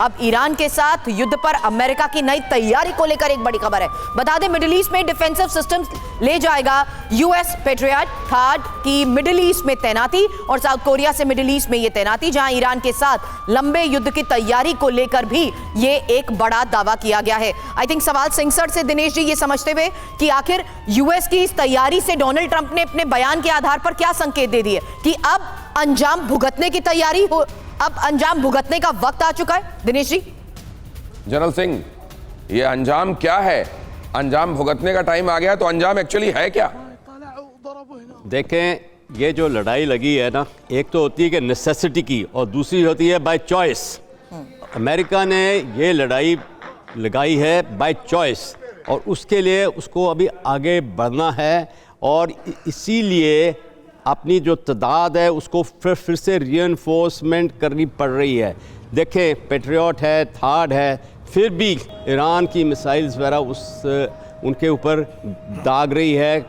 अब ईरान के साथ युद्ध पर अमेरिका की नई तैयारी को लेकर एक बड़ी खबर है। बता दें, मिडिल ईस्ट में डिफेंसिव सिस्टम्स ले जाएगा यूएस पेट्रियट थर्ड की मिडिल ईस्ट में तैनाती और साउथ कोरिया से मिडिल ईस्ट में यह तैनाती, जहां ईरान के साथ लंबे युद्ध की तैयारी को लेकर भी यह एक बड़ा दावा किया गया है। आई थिंक सवाल सिंगसर से दिनेश जी ये समझते हुए कि आखिर यूएस की इस तैयारी से डोनाल्ड ट्रंप ने अपने बयान के आधार पर क्या संकेत दे दिए कि अब अंजाम भुगतने की तैयारी हो, अब अंजाम भुगतने का वक्त आ चुका है। दिनेश जी। जनरल सिंह, ये अंजाम क्या है? अंजाम भुगतने का टाइम आ गया, तो अंजाम एक्चुअली है क्या? देखें, ये जो लड़ाई लगी है ना, एक तो होती है कि नेसेसिटी की और दूसरी होती है बाय चॉइस। अमेरिका ने ये लड़ाई लगाई है बाय चॉइस और उसके लिए उसको अभी आगे बढ़ना है और इसीलिए अपनी जो तादाद है उसको फिर से रीइंफोर्समेंट करनी पड़ रही है। देखें, पेट्रियट है, थार्ड है, फिर भी ईरान की मिसाइल्स वगैरह उनके ऊपर दाग रही है,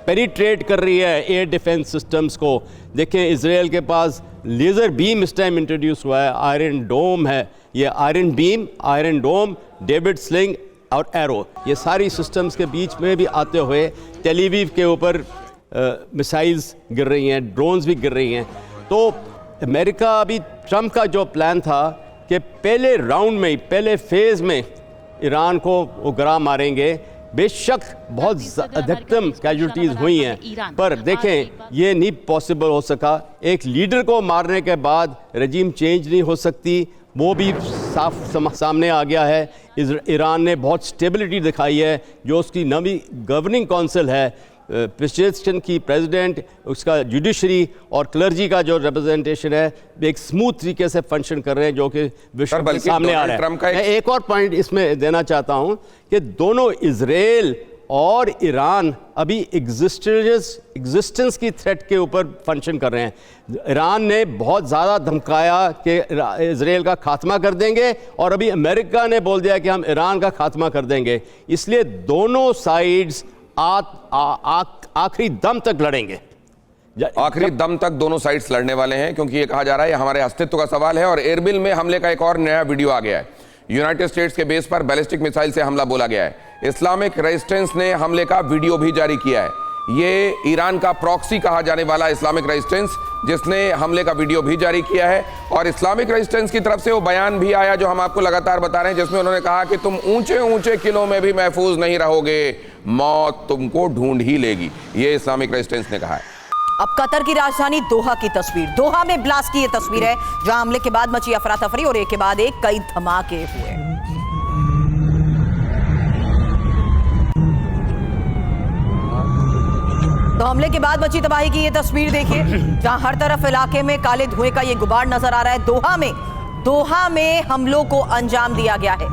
पेनिट्रेट कर रही है एयर डिफेंस सिस्टम्स को। देखें, इजराइल के पास लेज़र बीम इस टाइम इंट्रोड्यूस हुआ है, आयरन डोम है, ये आयरन बीम, आयरन डोम, डेविड स्लिंग और एरो, ये सारी सिस्टम्स के बीच में भी आते हुए टेल अवीव के ऊपर मिसाइल्स गिर रही हैं, ड्रोन्स भी गिर रही हैं। तो अमेरिका अभी ट्रंप का जो प्लान था कि पहले राउंड में, पहले फेज़ में ईरान को वो गिरा मारेंगे, बेशक बहुत अधिकतम कैजुअल्टीज़ हुई हैं, पर देखें ये नहीं पॉसिबल हो सका। एक लीडर को मारने के बाद रजीम चेंज नहीं हो सकती, वो भी साफ सामने आ गया है। ईरान ने बहुत स्टेबिलिटी दिखाई है, जो उसकी नवी गवर्निंग काउंसिल है, प्रेसिडेंट की प्रेसिडेंट, उसका जुडिशरी और क्लर्जी का जो रिप्रेजेंटेशन है, एक स्मूथ तरीके से फंक्शन कर रहे हैं, जो कि विश्व के सामने आ रहा है। मैं एक और पॉइंट इसमें देना चाहता हूं कि दोनों इजराइल और ईरान अभी एग्जिस्टेंस की थ्रेट के ऊपर फंक्शन कर रहे हैं। ईरान ने बहुत ज़्यादा धमकाया कि इजराइल का खात्मा कर देंगे और अभी अमेरिका ने बोल दिया कि हम ईरान का खात्मा कर देंगे। इसलिए दोनों साइड्स आखिरी दम तक लड़ेंगे। आखिरी दम तक दोनों साइड्स लड़ने वाले हैं, क्योंकि ये कहा जा रहा है हमारे अस्तित्व का सवाल है। और एरबिल में हमले का एक और नया वीडियो आ गया है। यूनाइटेड स्टेट्स के बेस पर बैलिस्टिक मिसाइल से हमला बोला गया है। इस्लामिक रेजिस्टेंस ने हमले का वीडियो भी जारी किया है। ये ईरान का प्रॉक्सी कहा जाने वाला इस्लामिक रेजिस्टेंस, जिसने हमले का वीडियो भी जारी किया है। और इस्लामिक रेजिस्टेंस की तरफ से वो बयान भी आया जो हम आपको लगातार बता रहे हैं, जिसमें उन्होंने कहा कि तुम ऊंचे ऊंचे किलों में भी महफूज नहीं रहोगे, मौत तुमको ढूंढ ही लेगी। ये इस्लामिक रेजिस्टेंस ने कहा है। अब कतर की राजधानी दोहा की तस्वीर, दोहा में ब्लास्ट की ये तस्वीर है, जहां हमले के बाद मची अफरा तफरी और एक के बाद एक कई धमाके हुए। तो हमले के बाद मची तबाही की ये तस्वीर देखिए, जहां हर तरफ इलाके में काले धुएं का ये गुबार नजर आ रहा है। दोहा में हमलों को अंजाम दिया गया है।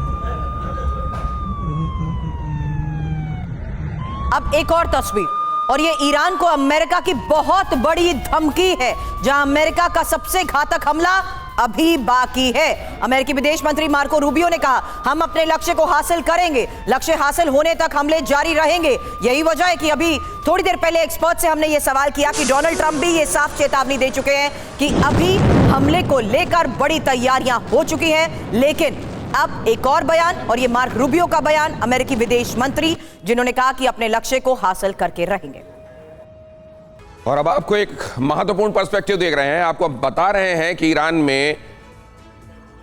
अब एक और तस्वीर, और ये ईरान को अमेरिका की बहुत बड़ी धमकी है, जहां अमेरिका का सबसे घातक हमला अभी बाकी है। अमेरिकी विदेश मंत्री मार्को रूबियो ने कहा, हम अपने लक्ष्य को हासिल करेंगे, लक्ष्य हासिल होने तक हमले जारी रहेंगे। यही वजह है कि अभी थोड़ी देर पहले एक्सपर्ट से हमने ये सवाल किया कि डोनाल्ड ट्रंप भी ये साफ चेतावनी दे चुके हैं कि अभी हमले को लेकर बड़ी तैयारियां हो चुकी हैं। लेकिन अब एक और बयान, और ये मार्क रूबियो का बयान, अमेरिकी विदेश मंत्री, जिन्होंने कहा कि अपने लक्ष्य को हासिल करके रहेंगे। और अब आपको एक महत्वपूर्ण पर्सपेक्टिव देख रहे हैं। आपको बता रहे हैं कि ईरान में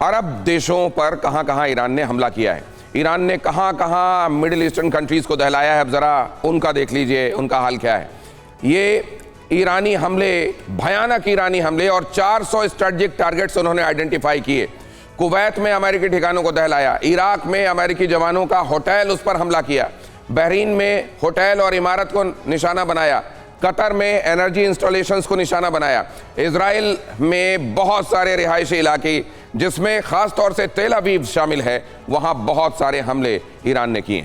अरब देशों पर कहां कहां ईरान ने हमला किया है, ईरान ने कहां कहां मिडिल ईस्टर्न कंट्रीज को दहलाया है। अब जरा उनका देख लीजिए, उनका हाल क्या है। ये ईरानी हमले, भयानक ईरानी हमले, और 400 स्ट्रेटेजिक टारगेट्स उन्होंने आइडेंटिफाई किए। कुवैत में अमेरिकी ठिकानों को दहलाया, इराक में अमेरिकी जवानों का होटल, उस पर हमला किया, बहरीन में होटल और इमारत को निशाना बनाया, कतर में एनर्जी इंस्टॉलेशंस को निशाना बनाया, इजराइल में बहुत सारे रिहायशी इलाके, जिसमें खास तौर से तेल अवीव शामिल है, वहां बहुत सारे हमले ईरान ने किए हैं।